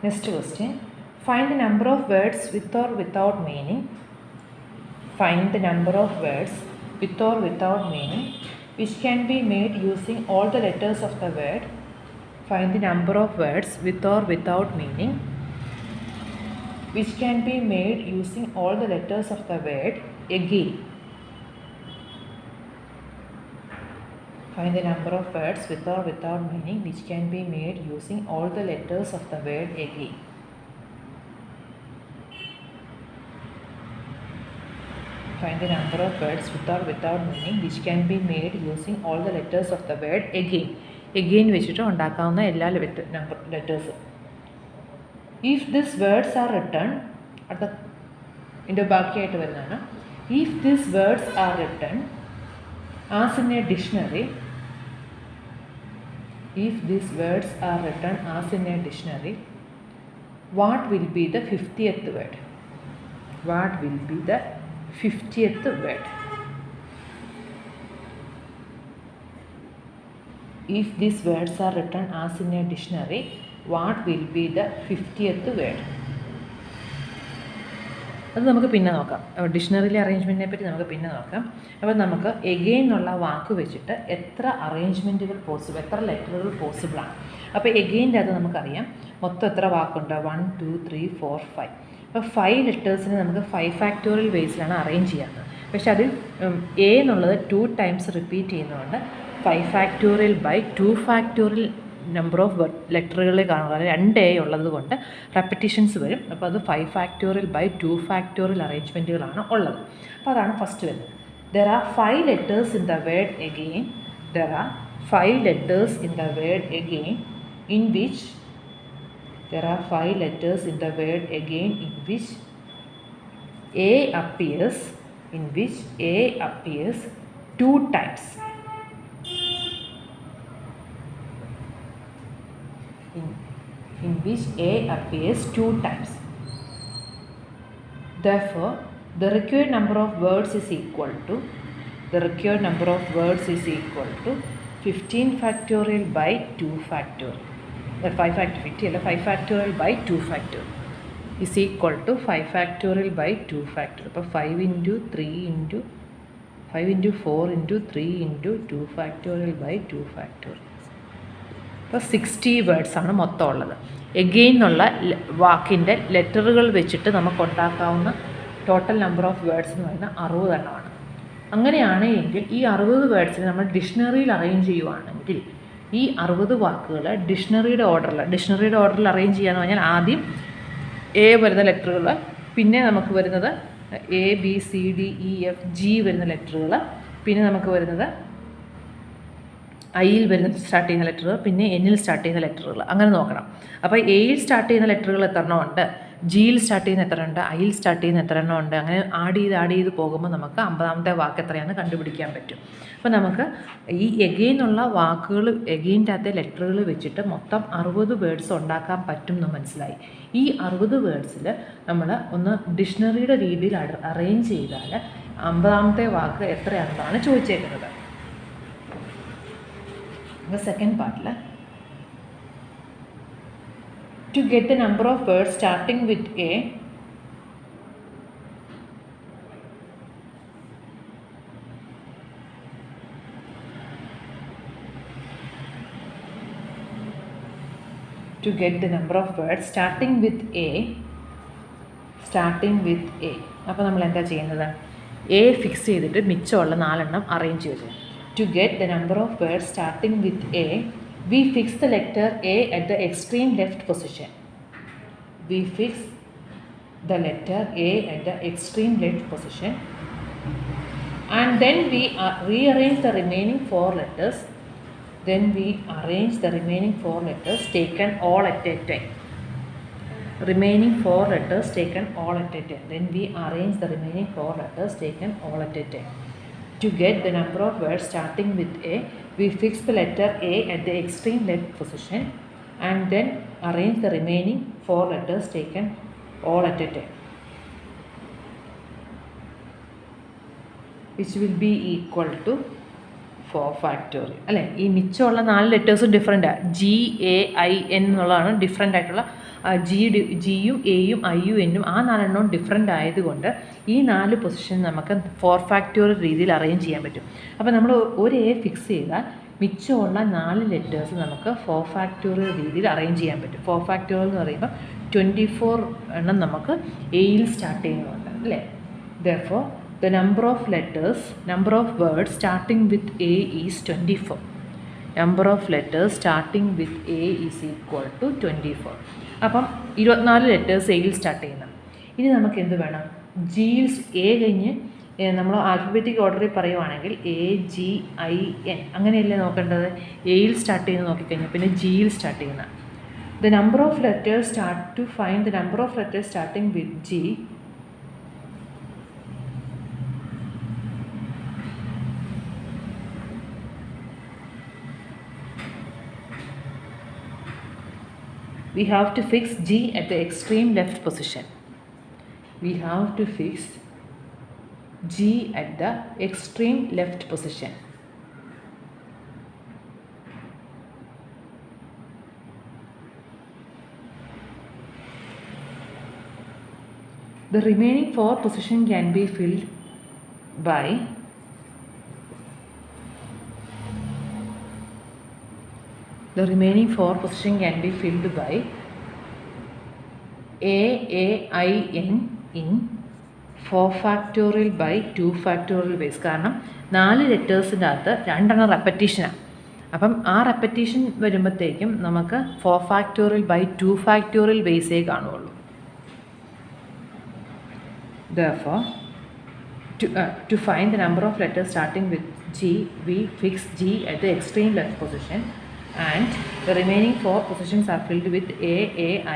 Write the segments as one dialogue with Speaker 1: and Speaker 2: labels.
Speaker 1: Next question. Find the number of words with or without meaning. Find the number of words with or without meaning which can be made using all the letters of the word. Find the number of words with or without meaning which can be made using all the letters of the word again. Find the number of words with or without meaning which can be made using all the letters of the word again. Find the number of words with or without meaning which can be made using all the letters of the word again. Again വെച്ചിട്ട് ഉണ്ടാക്കാവുന്ന എല്ലാ ലെറ്റേഴ്സും. If these words are written അടുത്ത ഇതിൻ്റെ ബാക്കിയായിട്ട് വരുന്നതാണ്. If these words are written as in a dictionary, if these words are written as in a dictionary, what will be the 50th word? What will be the 50th word? If these words are written as in a dictionary, what will be the 50th word? അത് നമുക്ക് പിന്നെ നോക്കാം. ഡിക്ഷണറിയിലെ അറേഞ്ച്മെൻറ്റിനെ പറ്റി നമുക്ക് പിന്നെ നോക്കാം. അപ്പോൾ നമുക്ക് എഗെയിൻ എന്നുള്ള വാക്ക് വെച്ചിട്ട് എത്ര അറേഞ്ച്മെൻറ്റുകൾ പോസിബിൾ, എത്ര ലെറ്ററുകൾ പോസിബിളാണ്. അപ്പോൾ എഗെയിൻ്റെ അത് നമുക്കറിയാം മൊത്തം എത്ര വാക്കുണ്ട്, 1 2 3 4 5. അപ്പോൾ 5 ലെറ്റേഴ്സിനെ നമുക്ക് 5 ഫാക്ടോറിയൽ ബേസിലാണ് അറേഞ്ച് ചെയ്യാറുള്ളത്. പക്ഷെ അതിൽ എ എന്നുള്ളത് 2 ടൈംസ് റിപ്പീറ്റ് ചെയ്യുന്നതുകൊണ്ട് 5 factorial by 2 factorial number of ലെറ്ററുകളിൽ കാണുക. 2A ഉള്ളത് കൊണ്ട് റെപ്പറ്റീഷൻസ് വരും. അപ്പോൾ അത് 5 ഫാക്ടോറിയൽ ബൈ 2 ഫാക്ടോറിയൽ അറേഞ്ച്മെൻറ്റുകളാണ് ഉള്ളത്. അപ്പോൾ അതാണ് ഫസ്റ്റ് വരുന്നത്. There are 5 letters in the word again. There are 5 letters in the word again in which there are 5 letters in the word again in which A appears, in which A appears 2 times. In which A appears 2 times. Therefore, the required number of words is equal to 15 factorial by 2 factorial. 5 factorial, 5 factorial by 2 factorial is equal to 5 factorial by 2 factorial. അപ്പോൾ 5 into 3 into 5 into 4 into 3 into 2 factorial by 2 factorial. അപ്പോൾ 60 വേർഡ്സാണ് മൊത്തം ഉള്ളത്. Again എന്നുള്ള വാക്കിൻ്റെ ലെറ്ററുകൾ വെച്ചിട്ട് നമുക്ക് ഉണ്ടാക്കാവുന്ന total number of words എന്ന് പറയുന്നത് 60 എണ്ണമാണ്. അങ്ങനെയാണ് എങ്കിൽ ഈ 60 വേർഡ്സിനെ നമ്മൾ ഡിക്ഷണറിയിൽ അറേഞ്ച് ചെയ്യുവാണെങ്കിൽ ഈ 60 വാക്കുകൾ ഡിക്ഷണറിയുടെ ഓർഡറിൽ അറേഞ്ച് ചെയ്യാന്ന് പറഞ്ഞാൽ ആദ്യം എ വരുന്ന ലെറ്ററുകൾ, പിന്നെ നമുക്ക് വരുന്നത് ABCDEFG വരുന്ന ലെറ്ററുകൾ, പിന്നെ നമുക്ക് വരുന്നത് ഐയിൽ വരുന്ന സ്റ്റാർട്ട് ചെയ്യുന്ന ലെറ്ററുകൾ, പിന്നെ എന്നിൽ സ്റ്റാർട്ട് ചെയ്യുന്ന ലെറ്ററുകൾ, അങ്ങനെ നോക്കണം. അപ്പോൾ എയിൽ സ്റ്റാർട്ട് ചെയ്യുന്ന ലെറ്ററുകൾ എത്ര എണ്ണം ഉണ്ട്, ജിയിൽ സ്റ്റാർട്ട് ചെയ്യുന്ന എത്ര ഉണ്ട്, ഐയിൽ സ്റ്റാർട്ട് ചെയ്യുന്ന എത്ര എണ്ണം ഉണ്ട്, അങ്ങനെ ആഡ് ചെയ്ത് പോകുമ്പോൾ നമുക്ക് 50ാമത്തെ വാക്ക് എത്രയാണെന്ന് കണ്ടുപിടിക്കാൻ പറ്റും. അപ്പോൾ നമുക്ക് ഈ എഗെയിനുള്ള വാക്കുകൾ, എഗെയിൻ്റെ അകത്തെ ലെറ്ററുകൾ വെച്ചിട്ട് മൊത്തം 60 വേർഡ്സ് ഉണ്ടാക്കാൻ പറ്റും എന്ന് മനസ്സിലായി. ഈ 60 വേർഡ്സിൽ നമ്മൾ ഒന്ന് ഡിക്ഷണറിയുടെ രീതിയിൽ അറേഞ്ച് ചെയ്താൽ 50ാമത്തെ വാക്ക് എത്രയാണെന്നാണ് ചോദിച്ചേക്കുന്നത്. The second part, to get the number of words starting with A, to get the number of words starting with A, അപ്പോൾ നമ്മൾ എന്താ ചെയ്യുന്നത്, A ഫിക്സ് ചെയ്തിട്ട് മിച്ചമുള്ള 4 എണ്ണം അറേഞ്ച് ചെയ്തു. To get the number of words starting with A, we fix the letter A at the extreme left position. We fix the letter A at the extreme left position, and then we rearrange the remaining 4 letters. Then we arrange the remaining 4 letters taken all at a time. Remaining 4 letters taken all at a time. Then we arrange the remaining 4 letters taken all at a time. To get the number of words starting with A, we fix the letter A at the extreme left position and then arrange the remaining 4 letters taken all at a time, which will be equal to 4 factorial. അല്ലേ, ഈ മിച്ചമുള്ള 4 ലെറ്റേഴ്സും ഡിഫറെൻറ്റാണ്. GAIN എന്നുള്ളതാണ് different ആയിട്ടുള്ള ജിയും എയും ഐയും എന്നും ആ 4 എണ്ണവും ഡിഫറെൻ്റ് ആയതുകൊണ്ട് ഈ 4 പൊസിഷൻ നമുക്ക് 4 ഫാക്ടോറിയൽ രീതിയിൽ അറേഞ്ച് ചെയ്യാൻ പറ്റും. അപ്പോൾ നമ്മൾ ഒരു എ ഫിക്സ് ചെയ്താൽ മിച്ചമുള്ള 4 ലെറ്റേഴ്സ് നമുക്ക് 4 ഫാക്ടോറിയൽ രീതിയിൽ അറേഞ്ച് ചെയ്യാൻ പറ്റും. 4 ഫാക്ടോറിയൽ എന്ന് പറയുമ്പോൾ 24 എണ്ണം നമുക്ക് എയിൽ സ്റ്റാർട്ട് ചെയ്യുന്നുണ്ട് അല്ലേ. Therefore, the number of words starting with A is 24. Number of letters starting with A is equal to 24. അപ്പം 24 ലെറ്റേഴ്സ് എയിൽ സ്റ്റാർട്ട് ചെയ്യുന്ന. ഇനി നമുക്ക് എന്ത് വേണം? ജിയിൽ എ കഴിഞ്ഞ് നമ്മൾ ആൽഫബറ്റിക് ഓർഡറിൽ പറയുവാണെങ്കിൽ AGIN അങ്ങനെയല്ലേ നോക്കേണ്ടത്. എയിൽ സ്റ്റാർട്ട് ചെയ്യുന്ന നോക്കിക്കഴിഞ്ഞാൽ പിന്നെ ജിയിൽ സ്റ്റാർട്ട് ചെയ്യുന്ന. The number of letters to find the number of letters starting with G, we have to fix G at the extreme left position. We have to fix G at the extreme left position. The remaining 4 positions can be filled by A, I, N in 4 factorial by 2 factorial ways. കാരണം 4 ലെറ്റേഴ്സിൻ്റെ അകത്ത് 2 എണ്ണം റെപ്പറ്റീഷനാണ്. അപ്പം ആ repetition വരുമ്പോഴത്തേക്കും നമുക്ക് 4 factorial by 2 factorial വേസേ കാണുള്ളൂ. Therefore, to find the number of letters starting with G, we fix G at the extreme left position and the remaining 4 positions are filled with A,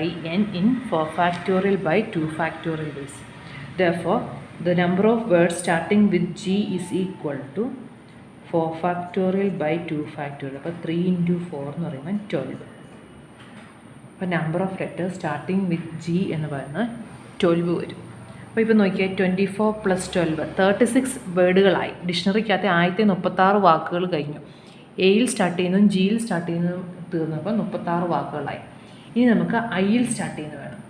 Speaker 1: I, N in 4 factorial by 2 factorial ways. Therefore, the number of words starting with G is equal to 4 factorial by 2 factorial. അപ്പോൾ 3 into 4 എന്ന് പറയുമ്പോൾ 12. അപ്പോൾ number of letters starting with G എന്ന് പറയുന്നത് 12 വരും. അപ്പോൾ ഇപ്പോൾ നോക്കിയാൽ 24 + 12 36 വേർഡുകളായി. ഡിക്ഷണറിക്കകത്ത് 1036 വാക്കുകൾ കഴിഞ്ഞു. എയിൽ സ്റ്റാർട്ട് ചെയ്യുന്നതും ജിയിൽ സ്റ്റാർട്ട് ചെയ്യുന്നതും തീർന്നപ്പോൾ 36 വാക്കുകളായി. ഇനി നമുക്ക് ഐയിൽ സ്റ്റാർട്ട് ചെയ്യുന്നത് വേണം.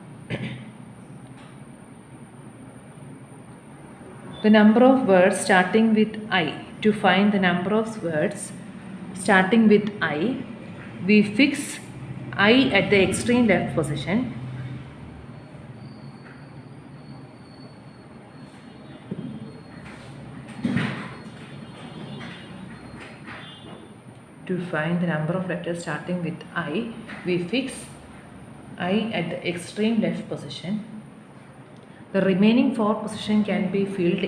Speaker 1: The number of words starting with I. To find the number of words starting with I, we fix I at the extreme left position. To find the number of letters starting with I, we fix I at the extreme left position. The remaining 4 positions can be filled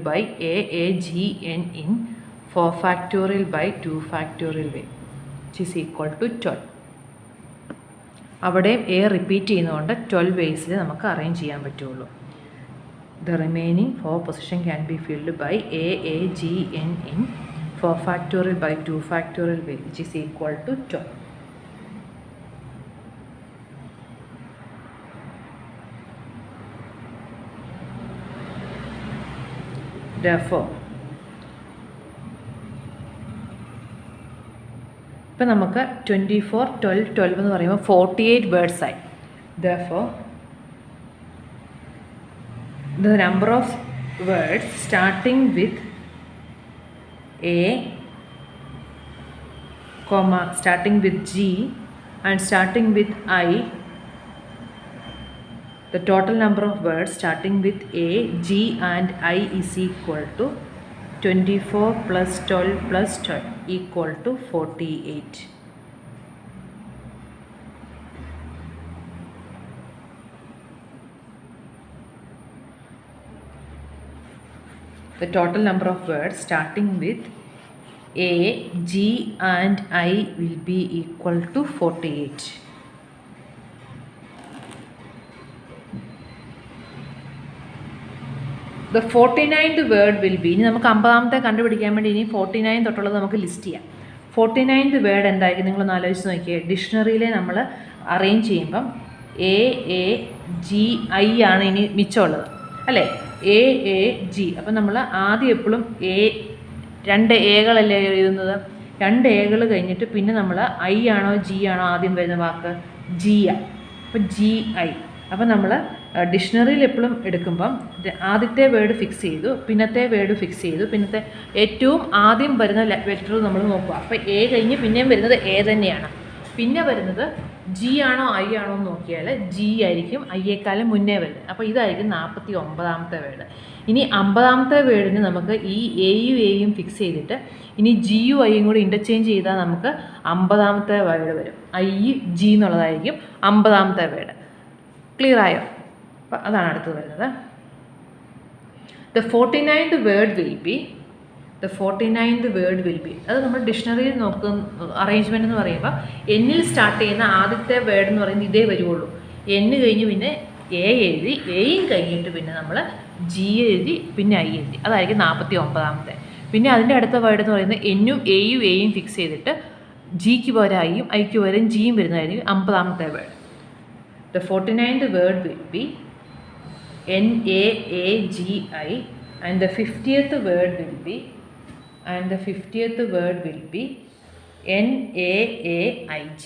Speaker 1: by A, G, N in 4 factorial by 2 factorial way, which is equal to 12. അവിടെ A repeat ചെയ്യുന്നതുകൊണ്ട് 12 വേസിൽ നമുക്ക് arrange ചെയ്യാൻ പറ്റുള്ളൂ. The remaining 4 positions can be filled by A, G, N in 4 factorial by 2 factorial way, which is equal to 12. Therefore, ഇപ്പം നമുക്ക് 24, 12, 12 എന്ന് പറയുമ്പോൾ 48 words ആയി. Therefore, the number of words starting with A, starting with G and starting with I, the total number of words starting with A, G and I is equal to 24 plus 12 plus 12 equal to 48. The total number of words starting with A, G and I will be equal to 48. The 49th word will be, ഇനി നമുക്ക് 50ാമത്തെ കണ്ടുപിടിക്കാൻ വേണ്ടി ഇനി 49 തൊട്ടുള്ളത് നമുക്ക് list ചെയ്യാം. 49th word എന്തായിരിക്കും നിങ്ങളൊന്ന് ആലോചിച്ച് നോക്കിയേ. ഡിക്ഷണറിയിലെ നമ്മൾ അറേഞ്ച് ചെയ്യുമ്പം A, G, I ആണ് ഇനി മിച്ചമുള്ളത് അല്ലേ. A, G. അപ്പം നമ്മൾ ആദ്യം എപ്പോഴും A 2 എകളല്ലേ എഴുതുന്നത്. 2 എകൾ കഴിഞ്ഞിട്ട് പിന്നെ നമ്മൾ ഐ ആണോ ജി ആണോ ആദ്യം വരുന്ന വാക്ക്? ജി ആ. അപ്പോൾ ജി ഐ. അപ്പോൾ നമ്മൾ ഡിക്ഷണറിയിൽ എപ്പോഴും എടുക്കുമ്പം ആദ്യത്തെ വേർഡ് ഫിക്സ് ചെയ്തു, പിന്നത്തെ വേർഡ് ഫിക്സ് ചെയ്തു, പിന്നത്തെ ഏറ്റവും ആദ്യം വരുന്ന ലെറ്റർ നമ്മൾ നോക്കുക. അപ്പോൾ എ കഴിഞ്ഞ് പിന്നെയും വരുന്നത് എ തന്നെയാണ്. പിന്നെ വരുന്നത് ജി ആണോ ഐ ആണോ എന്ന് നോക്കിയാൽ ജി ആയിരിക്കും ഐയേക്കാളും മുന്നേ വരുന്നത്. അപ്പോൾ ഇതായിരിക്കും 49ാമത്തെ വേർഡ്. ഇനി 50ാമത്തെ വേർഡിന് നമുക്ക് ഈ എയും ഫിക്സ് ചെയ്തിട്ട് ഇനി ജിയും ഐയും കൂടി ഇൻ്റർചേഞ്ച് ചെയ്താൽ നമുക്ക് 50ാമത്തെ വേർഡ് വരും. ഐ ജി എന്നുള്ളതായിരിക്കും 50ാമത്തെ വേർഡ്. ക്ലിയർ ആയോ? അപ്പോൾ അതാണ് അടുത്തത് വരുന്നത്. The 49th word will be അത് നമ്മൾ ഡിക്ഷണറിയിൽ നോക്കുന്ന അറേഞ്ച്മെൻറ്റ് എന്ന് പറയുമ്പോൾ എന്നിൽ സ്റ്റാർട്ട് ചെയ്യുന്ന ആദ്യത്തെ വേർഡ് എന്ന് പറയുന്നത് ഇതേ വരുള്ളൂ. എന്ന് കഴിഞ്ഞ് പിന്നെ എ എഴുതി, എയും കഴിഞ്ഞിട്ട് പിന്നെ നമ്മൾ ജി എഴുതി, പിന്നെ ഐ എഴുതി. അതായിരിക്കും 49ാമത്തെ. പിന്നെ അതിൻ്റെ അടുത്ത വേർഡ് എന്ന് പറയുന്നത് എന്നും എയും ഫിക്സ് ചെയ്തിട്ട് ജിക്ക് പകരം ഐയും ഐക്ക് പകരം ജിയും വരുന്നതായിരിക്കും 50ാമത്തെ word. The 49th word will be NAAGI and the 50th word will be NAAIG.